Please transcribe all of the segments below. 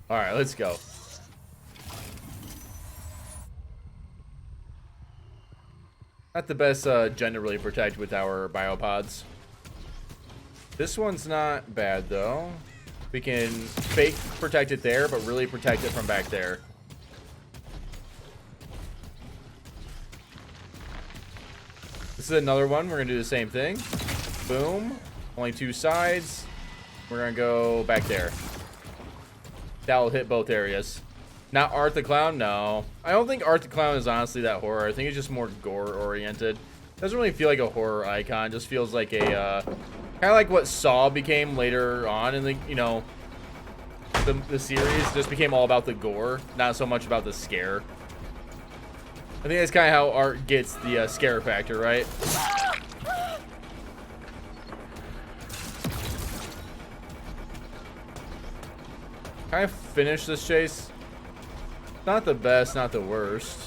All right, let's go. Not the best gen to really protect with our biopods. This one's not bad, though. We can fake protect it there, but really protect it from back there. This is another one. We're going to do the same thing. Boom. Only two sides. We're going to go back there. That will hit both areas. Not Art the Clown? No. I don't think Art the Clown is honestly that horror. I think it's just more gore-oriented. Doesn't really feel like a horror icon. Just feels like a, kind of like what Saw became later on in the, you know, the series. Just became all about the gore, not so much about the scare. I think that's kind of how Art gets the scare factor, right? Can I finish this chase? Not the best, not the worst.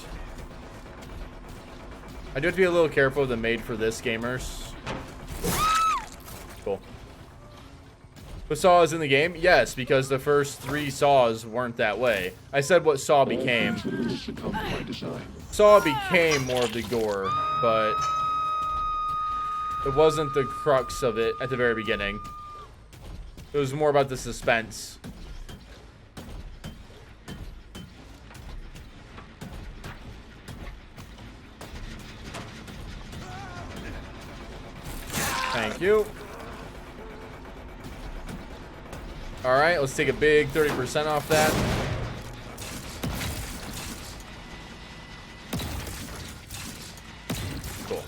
I do have to be a little careful of the made for this gamers. Cool. But Saw is in the game? Yes, because the first 3 Saws weren't that way. I said what Saw became. Saw became more of the gore, but it wasn't the crux of it at the very beginning. It was more about the suspense. Thank you. Alright, let's take a big 30% off that. Cool.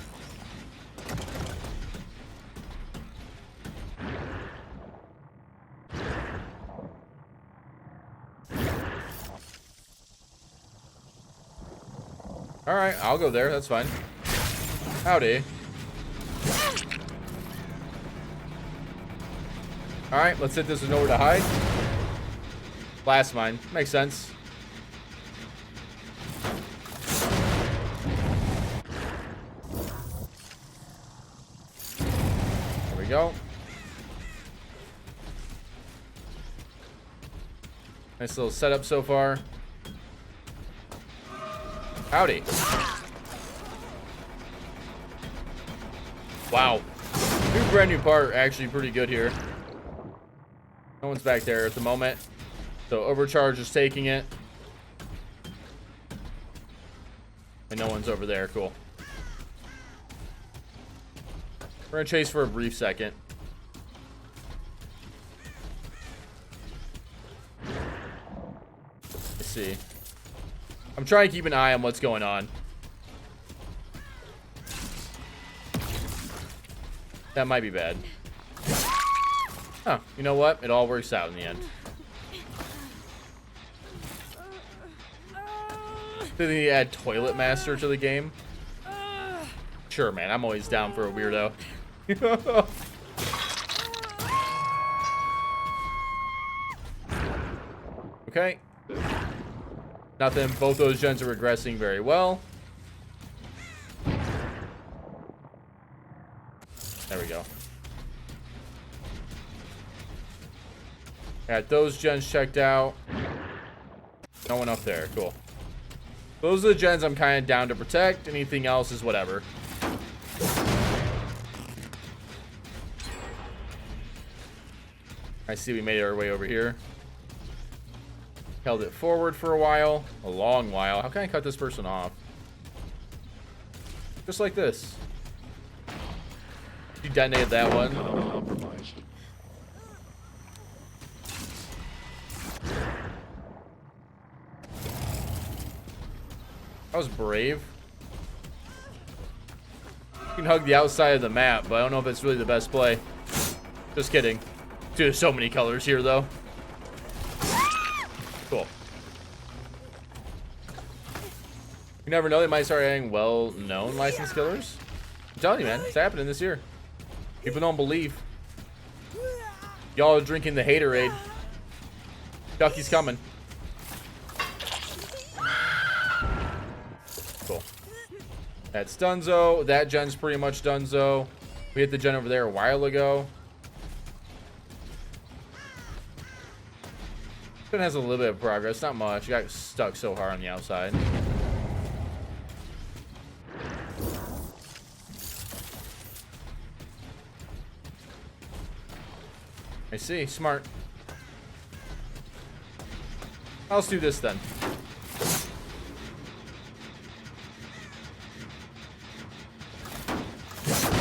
Alright, I'll go there. That's fine. Howdy. Alright, let's hit this with nowhere to hide. Blast mine. Makes sense. There we go. Nice little setup so far. Howdy. Wow. Brand new part, actually pretty good here. No one's back there at the moment. So Overcharge is taking it. And no one's over there. Cool. We're going to chase for a brief second. Let's see. I'm trying to keep an eye on what's going on. That might be bad. Huh, you know what? It all works out in the end. Did they add Toilet Master to the game? Sure, man. I'm always down for a weirdo. Okay. Nothing. Both those gens are regressing very well. There we go. Got those gens checked out. No one up there. Cool. Those are the gens I'm kind of down to protect. Anything else is whatever. I see we made our way over here. Held it forward for a while. A long while. How can I cut this person off? Just like this. You detonated that one. That was brave. You can hug the outside of the map, but I don't know if it's really the best play. Just kidding. Dude, there's so many colors here, though. Cool. You never know, they might start adding well-known licensed killers. I'm telling you, man, it's happening this year. People don't believe. Y'all are drinking the haterade. Ducky's coming. Cool. That's Dunzo. That gen's pretty much Dunzo. We hit the gen over there a while ago. It has a little bit of progress, not much. Got stuck so hard on the outside. I see. Smart. Let's do this then.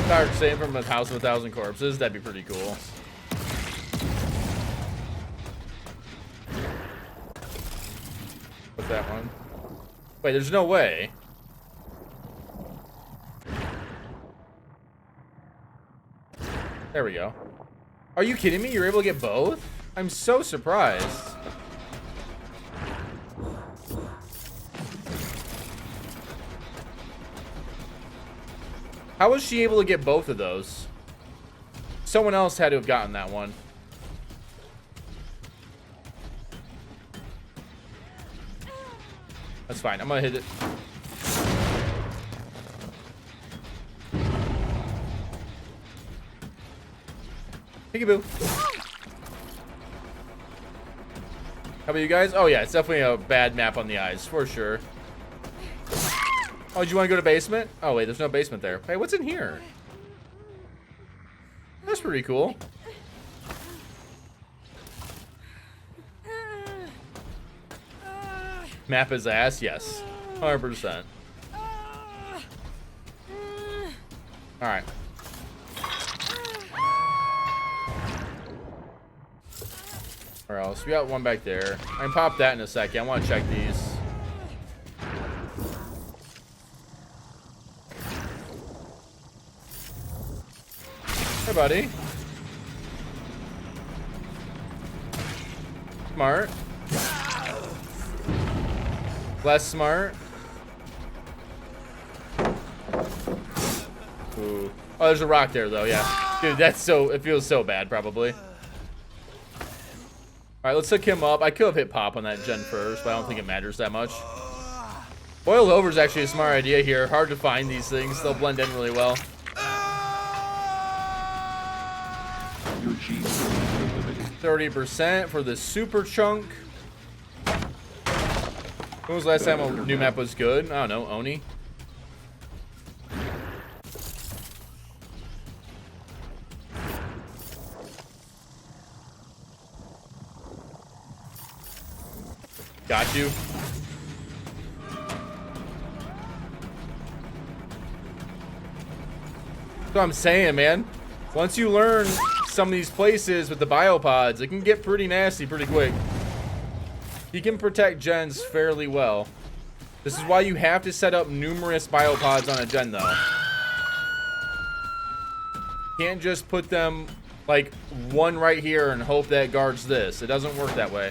Start saving from a house of 1,000 corpses. That'd be pretty cool. What's that one? Wait, there's no way. There we go. Are you kidding me? You're able to get both? I'm so surprised. How was she able to get both of those? Someone else had to have gotten that one. That's fine. I'm gonna hit it. Peekaboo. How about you guys? Oh yeah, it's definitely a bad map on the eyes, for sure. Oh, do you want to go to basement? Oh wait, there's no basement there. Hey, what's in here? That's pretty cool. Map is ass, yes. 100%. Alright. Where else? We got one back there. I can pop that in a second. I want to check these. Hey, buddy. Smart. Less smart. Ooh. Oh, there's a rock there, though, yeah. Dude, that's so... It feels so bad, probably. Alright, let's hook him up. I could have hit pop on that gen first, but I don't think it matters that much. Boiled over is actually a smart idea here. Hard to find these things. They'll blend in really well. 30% for the super chunk. When was the last time a new map was good? I don't know. Oni? Got you. That's what I'm saying, man. Once you learn some of these places with the biopods, it can get pretty nasty pretty quick. You can protect gens fairly well. This is why you have to set up numerous biopods on a gen, though. Can't just put them, like, one right here and hope that guards this. It doesn't work that way.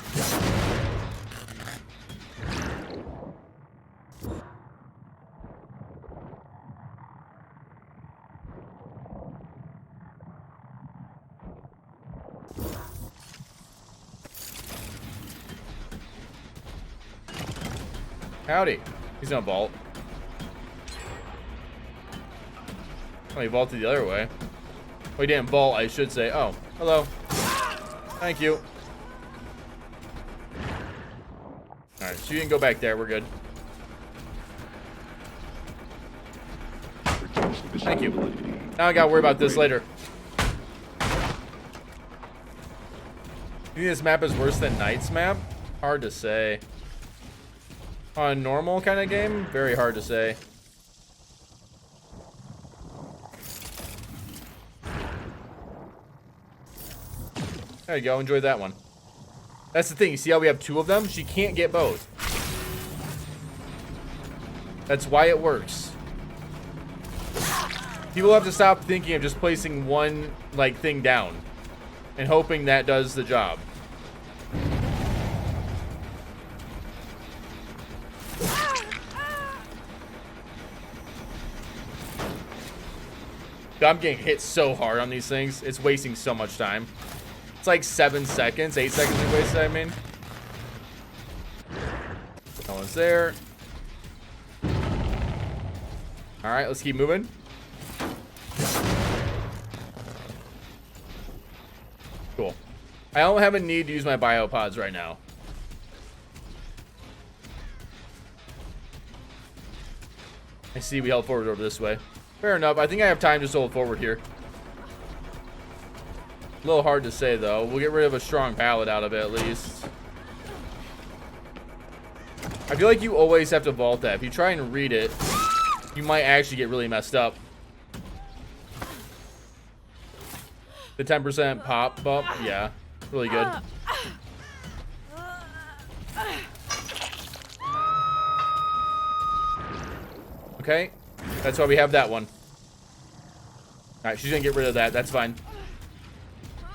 Howdy. He's gonna vault. Oh, he vaulted the other way. Well, he didn't vault, I should say. Oh, hello. Thank you. Alright, so you can go back there. We're good. Thank you. Now I gotta worry about this later. You think this map is worse than Knight's map? Hard to say. On a normal kind of game, very hard to say. There you go, enjoy that one. That's the thing, you see how we have two of them? She can't get both. That's why it works. People have to stop thinking of just placing one, like, thing down and hoping that does the job. I'm getting hit so hard on these things. It's wasting so much time. It's like 7 seconds, 8 seconds we wasted, I mean. No one's there. Alright, let's keep moving. Cool. I don't have a need to use my biopods right now. I see we held forward over this way. Fair enough. I think I have time just to hold forward here. A little hard to say, though. We'll get rid of a strong pallet out of it, at least. I feel like you always have to vault that. If you try and read it, you might actually get really messed up. The 10% pop bump, yeah, really good. Okay, that's why we have that one. All right, she's gonna get rid of that. That's fine.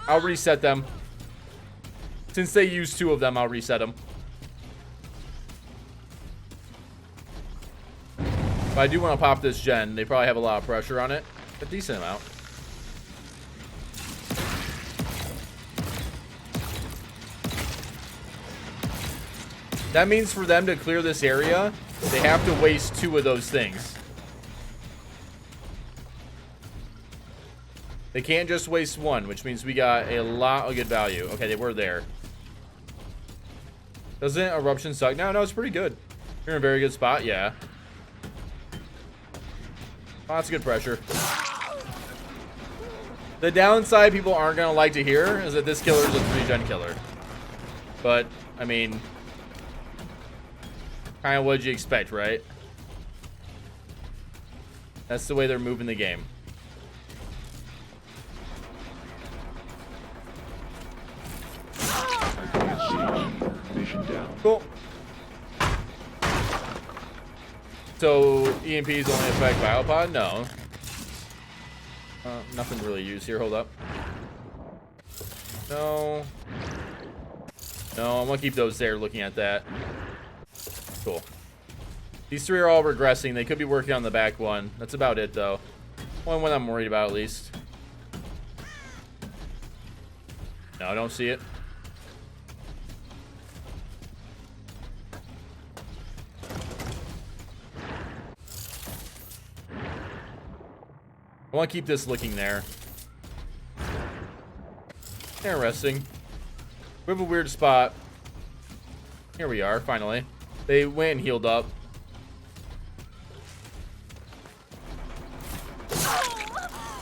I'll reset them. Since they used 2 of them, I'll reset them. But I do want to pop this gen. They probably have a lot of pressure on it. A decent amount. That means for them to clear this area, they have to waste 2 of those things. They can't just waste 1, which means we got a lot of good value. Okay, they were there. Doesn't eruption suck? No, it's pretty good. You're in a very good spot, yeah. Lots of good pressure. The downside people aren't going to like to hear is that this killer is a 3-gen killer. But, I mean, kind of what did you expect, right? That's the way they're moving the game. Cool. So EMPs only affect biopod? No. Nothing to really use here. Hold up. No. No, I'm gonna keep those there looking at that. Cool. These 3 are all regressing. They could be working on the back one. That's about it, though. One I'm worried about, at least. No, I don't see it. I want to keep this looking there. Interesting. We have a weird spot. Here we are, finally. They went and healed up.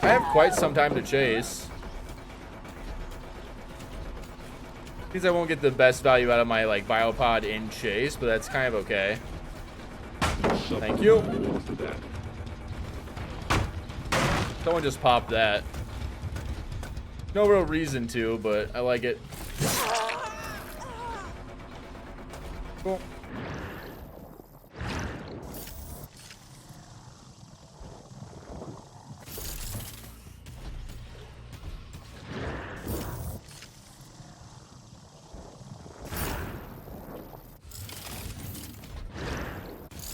I have quite some time to chase. Means I won't get the best value out of my like biopod in chase, but that's kind of okay. Thank you. Someone just popped that. No real reason to, but I like it. Cool.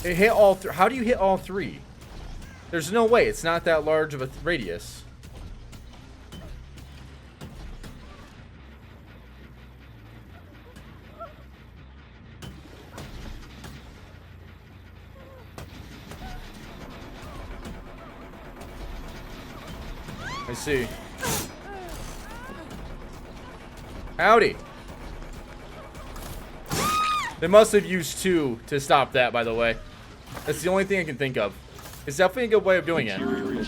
It hit all three. How do you hit all 3? There's no way. It's not that large of a radius. I see. Howdy. They must have used 2 to stop that, by the way. That's the only thing I can think of. It's definitely a good way of doing it. I'm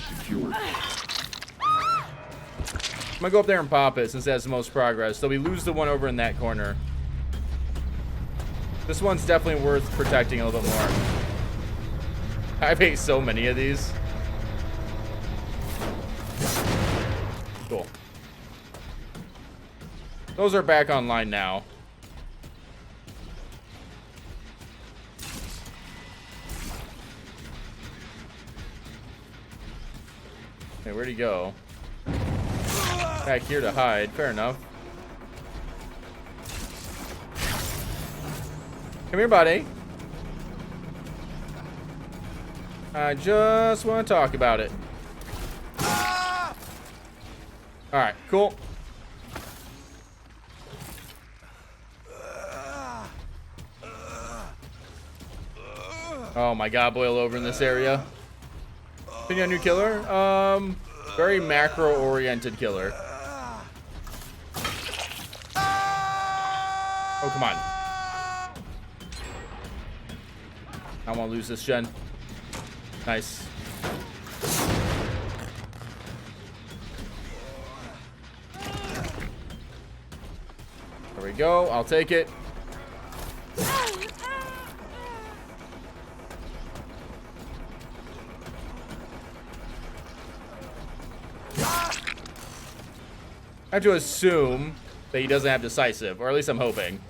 gonna go up there and pop it since it has the most progress. So we lose the one over in that corner. This one's definitely worth protecting a little bit more. I've ate so many of these. Cool. Those are back online now. Okay, where'd he go? Back here to hide. Fair enough. Come here, buddy. I just want to talk about it. Alright, cool. Oh my god, boil over in this area. Opinion on new killer? Very macro-oriented killer. Oh, come on. I don't want to lose this gen. Nice. There we go. I'll take it. I have to assume that he doesn't have decisive, or at least I'm hoping.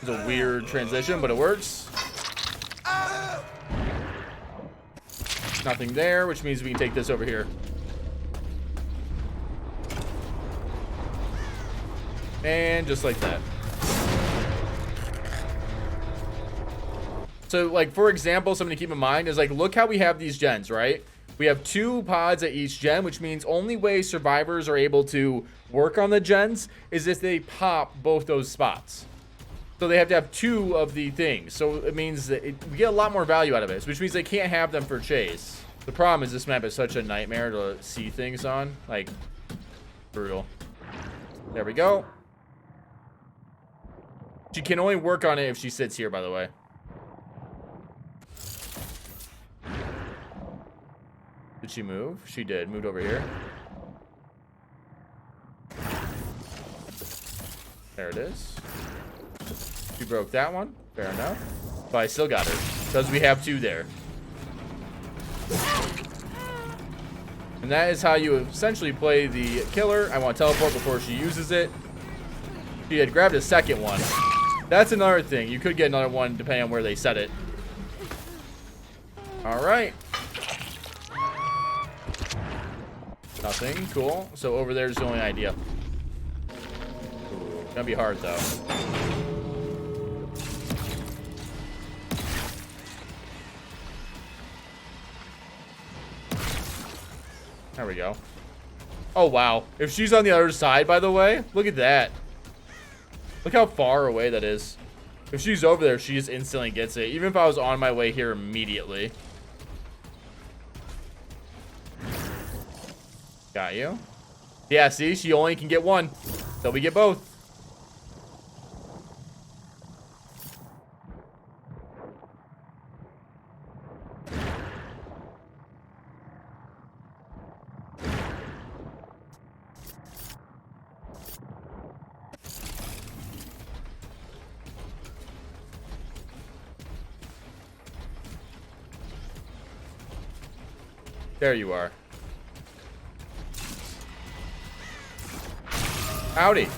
It's a weird transition, but it works. Nothing there, which means we can take this over here. And just like that. So, like, for example, something to keep in mind is, like, look how we have these gens, right? We have 2 pods at each gen, which means only way survivors are able to work on the gens is if they pop both those spots. So they have to have 2 of the things. So it means that we get a lot more value out of it, which means they can't have them for chase. The problem is this map is such a nightmare to see things on. Like, brutal. There we go. She can only work on it if she sits here, by the way. Did she move? She did. Moved over here. There it is. She broke that one. Fair enough. But I still got her. Because we have 2 there. And that is how you essentially play the killer. I want to teleport before she uses it. She had grabbed a second one. That's another thing. You could get another one depending on where they set it. Alright. Nothing. Cool. So over there's the only idea. Ooh, gonna be hard though. There we go. Oh wow. If she's on the other side, by the way, look at that. Look how far away that is. If she's over there, she just instantly gets it. Even if I was on my way here immediately. Got you. Yeah, see? She only can get 1. So we get both. There you are. Howdy.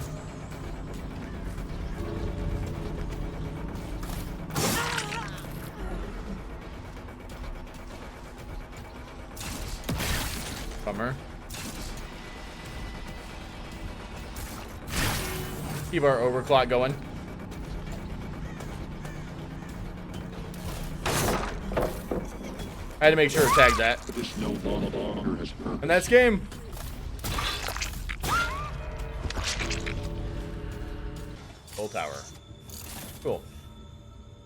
Bummer. Keep our overclock going. I had to make sure to tag that. And that's game. Full tower. Cool.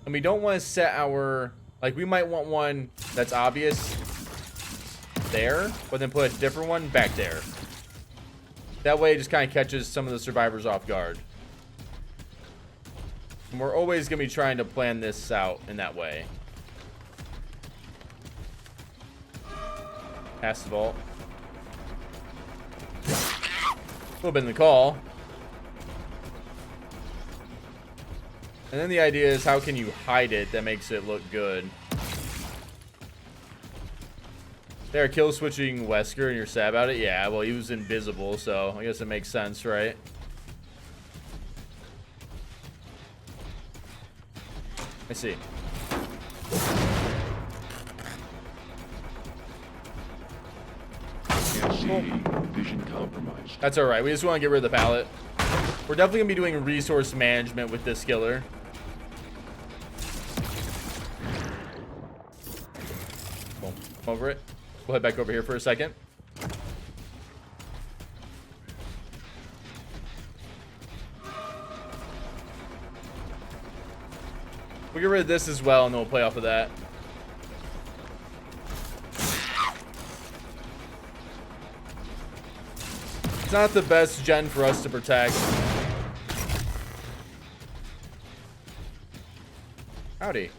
And we don't want to set our... Like, we might want one that's obvious there, but then put a different one back there. That way it just kind of catches some of the survivors off guard. And we're always going to be trying to plan this out in that way. Pass the vault. A little bit in the call. And then the idea is how can you hide it that makes it look good. They're kill switching Wesker and you're sad about it? Yeah, well he was invisible, so I guess it makes sense, right? I see. Vision compromised. That's alright, we just want to get rid of the pallet. We're definitely going to be doing resource management with this killer. Boom. Over it. We'll head back over here for a second. We'll get rid of this as well, and then we'll play off of that. It's not the best gen for us to protect. Howdy.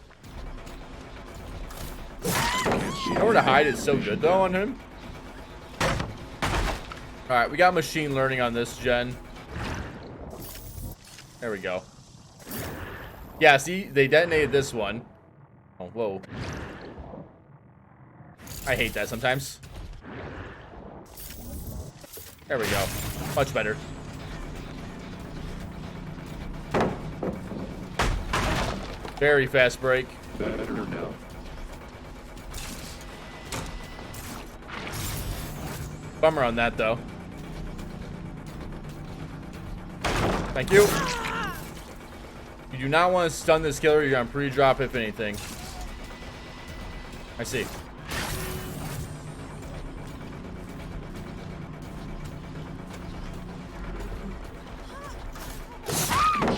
Nowhere to hide is so good though on him. Alright, we got machine learning on this gen. There we go. Yeah, see, they detonated this one. Oh, whoa. I hate that sometimes. There we go. Much better. Very fast break. Better now. Bummer on that, though. Thank you. You do not want to stun this killer. You're on pre-drop, if anything. I see.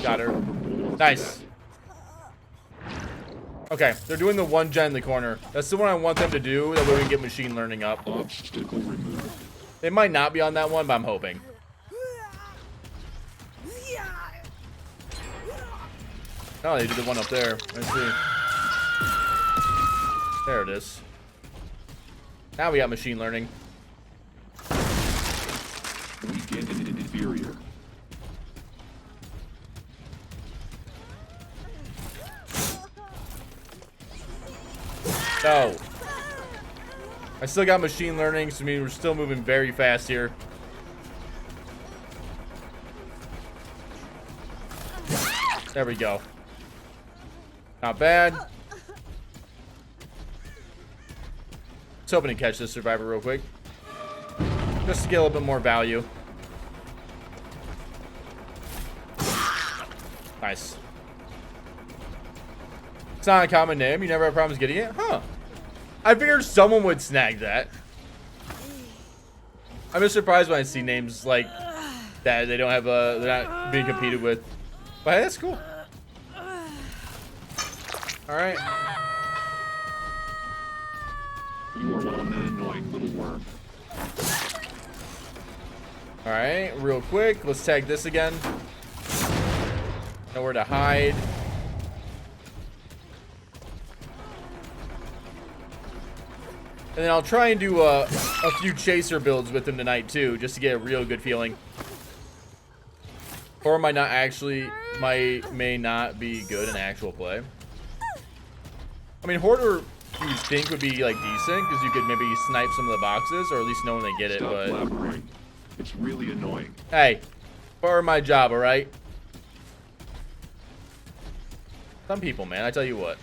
Got her. Nice. Okay, they're doing the one gen in the corner. That's the one I want them to do. That way we can get machine learning up. Obstacle removed. They might not be on that one, but I'm hoping. Oh, they did the one up there. Let's see. There it is. Now we got machine learning. Weekend inferior. No. I still got machine learning, so I mean we're still moving very fast here. There we go. Not bad. Let's hoping to catch this survivor real quick. Just to get a little bit more value. Nice. It's not a common name. You never have problems getting it? Huh. I figured someone would snag that. I'm just surprised when I see names like that. They don't have they're not being competed with. But hey, that's cool. Alright. You are one annoying little worm. Alright, real quick. Let's tag this again. Nowhere to hide. And then I'll try and do a few chaser builds with him tonight too, just to get a real good feeling. Or may not be good in actual play. I mean, Hoarder you think would be like decent because you could maybe snipe some of the boxes or at least know when they get it. Stop But blabbering. It's really annoying. hey, part of my job, all right. Some people, man, I tell you what.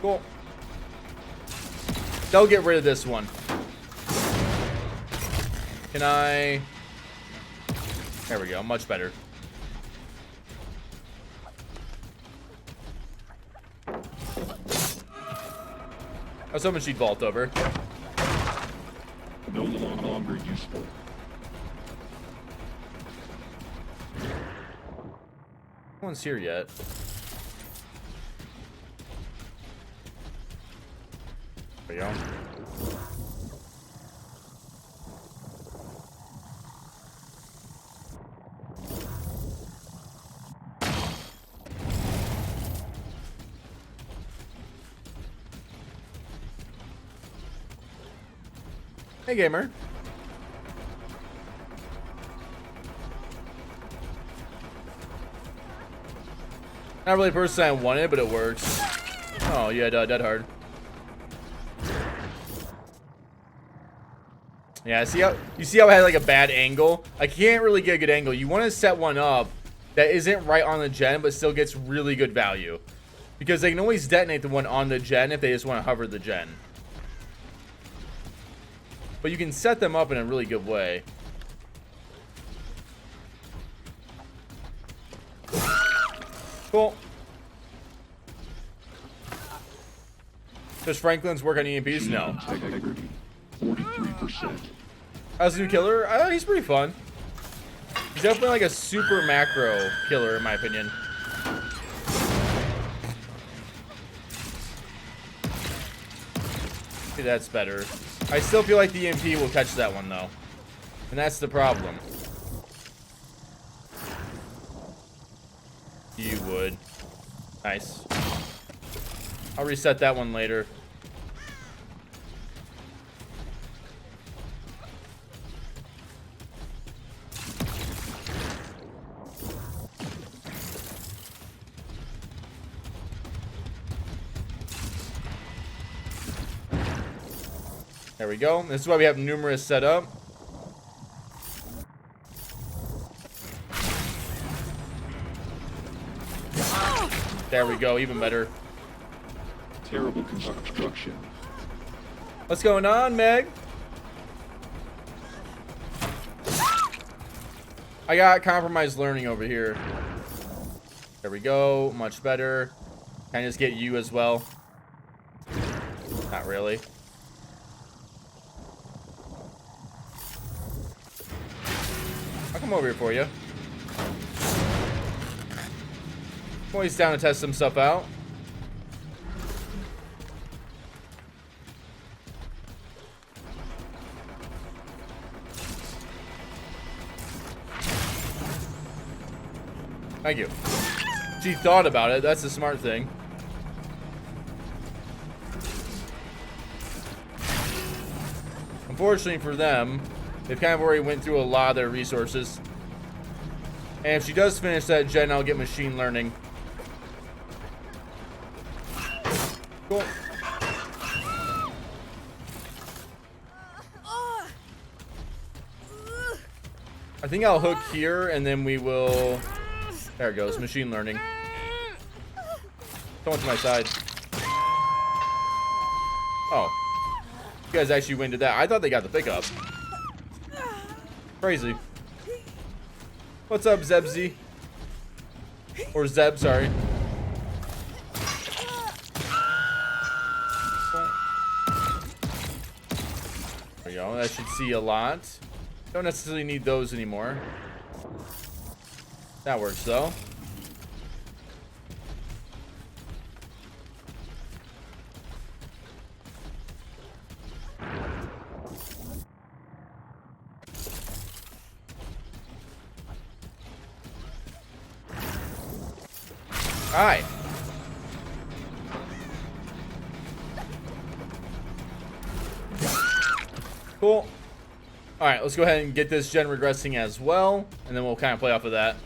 Cool. They'll get rid of this one. Can I? There we go. Much better. I was hoping she'd vault over. No longer useful. No one's here yet. There we go. Hey, gamer. Not really a person I wanted, but it works. Oh, yeah, dead hard. Yeah, see how I had like a bad angle? I can't really get a good angle. You want to set one up that isn't right on the gen, but still gets really good value. Because they can always detonate the one on the gen if they just want to hover the gen. But you can set them up in a really good way. Cool. Does Franklin's work on EMPs? No. 43%. As a new killer, he's pretty fun. He's definitely like a super macro killer in my opinion. See, that's better. I still feel like the EMP will catch that one though. And that's the problem. You would. Nice. I'll reset that one later. There we go. This is why we have numerous set up. There we go. Even better. Terrible construction. What's going on, Meg? I got compromised learning over here. There we go. Much better. Can I just get you as well? Not really. I'll come over here for you. I'm always down to test some stuff out. Thank you. She thought about it. That's the smart thing. Unfortunately for them, they've kind of already went through a lot of their resources. And if she does finish that gen, I'll get machine learning. Cool. I think I'll hook here, and then we will... There it goes, machine learning. Someone to my side. Oh. You guys actually went to that. I thought they got the pickup. Crazy. What's up, Zebzy? Or Zeb, sorry. There we go. That should see a lot. Don't necessarily need those anymore. That works, though. Alright. Cool. Alright, let's go ahead and get this gen regressing as well, and then we'll kind of play off of that.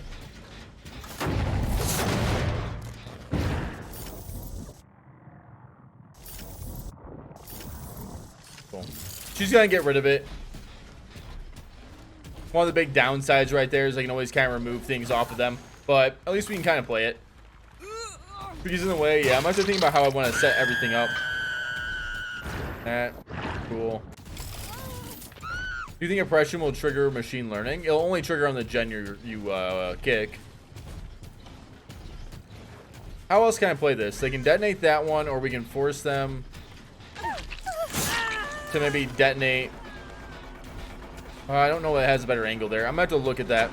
Cool. She's gonna get rid of it. One of the big downsides right there is I can always kind of remove things off of them, but at least we can kind of play it. Because in the way, yeah, I'm actually thinking about how I want to set everything up. That, cool. Do you think oppression will trigger machine learning? It'll only trigger on the gen you kick. How else can I play this? They can detonate that one, or we can force them to maybe detonate. I don't know what has a better angle there. I'm going to have to look at that.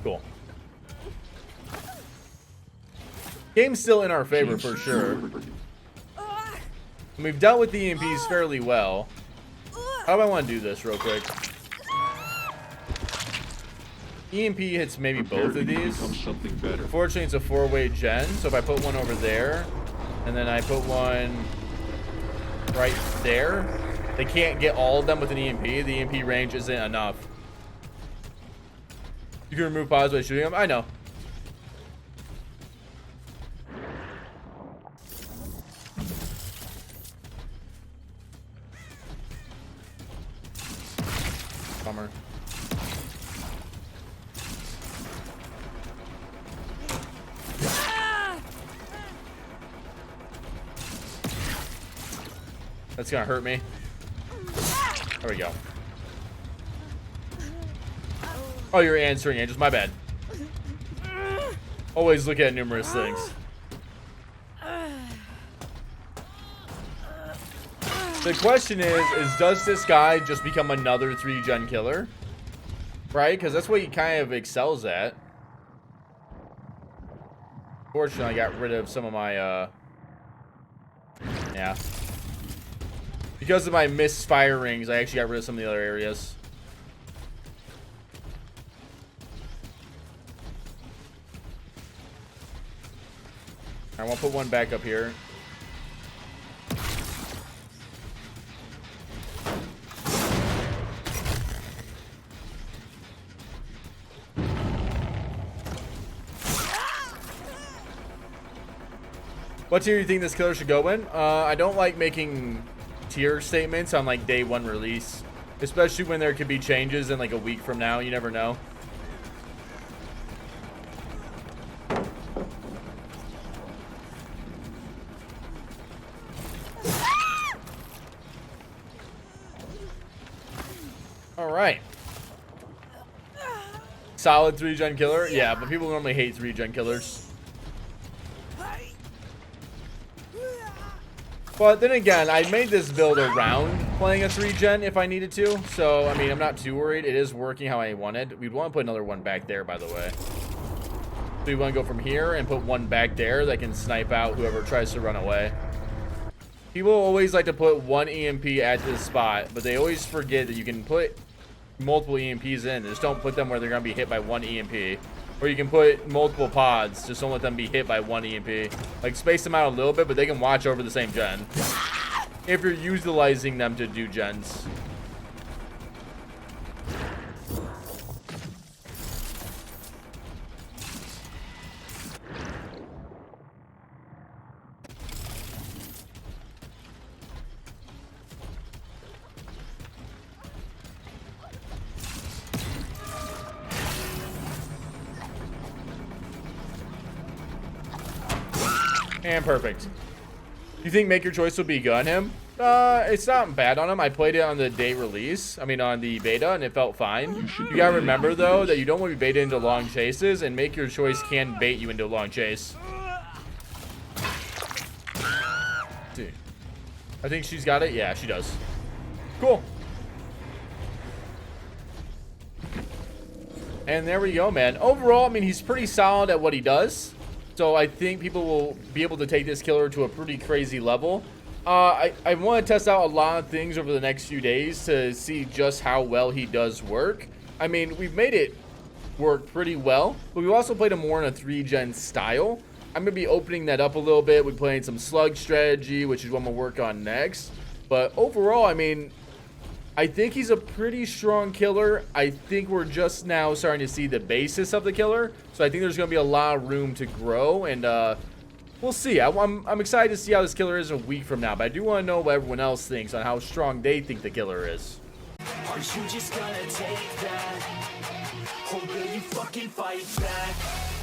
Cool. Game's still in our favor for sure. And we've dealt with the EMPs fairly well. How do I want to do this real quick? EMP hits maybe both of these. Fortunately, it's a 4-way gen, so if I put one over there, and then I put one right there, they can't get all of them with an EMP. The EMP range isn't enough. You can remove pods by shooting them. I know. Bummer. That's gonna hurt me. There we go. Oh, you're answering angels. My bad. Always look at numerous things. The question is does this guy just become another 3-gen killer? Right? Because that's what he kind of excels at. Fortunately, I got rid of some of my Yeah. Because of my misfirings, I actually got rid of some of the other areas. I want to put one back up here. What tier do you think this killer should go in? I don't like making tier statements on like day 1 release, especially when there could be changes in like a week from now. You never know. All right. Solid 3-gen killer. Yeah, but people normally hate 3-gen killers. But then again, I made this build around playing a 3-gen if I needed to. So, I mean, I'm not too worried. It is working how I wanted. We'd want to put another one back there, by the way. So we want to go from here and put one back there that can snipe out whoever tries to run away. People always like to put one EMP at this spot, but they always forget that you can put multiple EMPs in. Just don't put them where they're going to be hit by one EMP. Or you can put multiple pods. Just don't let them be hit by one EMP. Like, space them out a little bit, but they can watch over the same gen. If you're utilizing them to do gens. And perfect. You think make your choice will be gun him? It's not bad on him. I played it on the day release. I mean, on the beta, and it felt fine. You gotta remember, though, that you don't want to be baited into long chases, and make your choice can bait you into a long chase. Dude. I think she's got it. Yeah, she does. Cool. And there we go, man. Overall, I mean, he's pretty solid at what he does. So I think people will be able to take this killer to a pretty crazy level. I want to test out a lot of things over the next few days to see just how well he does work. I mean, we've made it work pretty well, but we've also played him more in a 3-gen style. I'm going to be opening that up a little bit. We're playing some slug strategy, which is what I'm going to work on next. But overall, I mean, I think he's a pretty strong killer. I think we're just now starting to see the basis of the killer. So I think there's going to be a lot of room to grow. And we'll see. I'm excited to see how this killer is a week from now. But I do want to know what everyone else thinks on how strong they think the killer is. Are you just gonna take that? Or will you fucking fight back?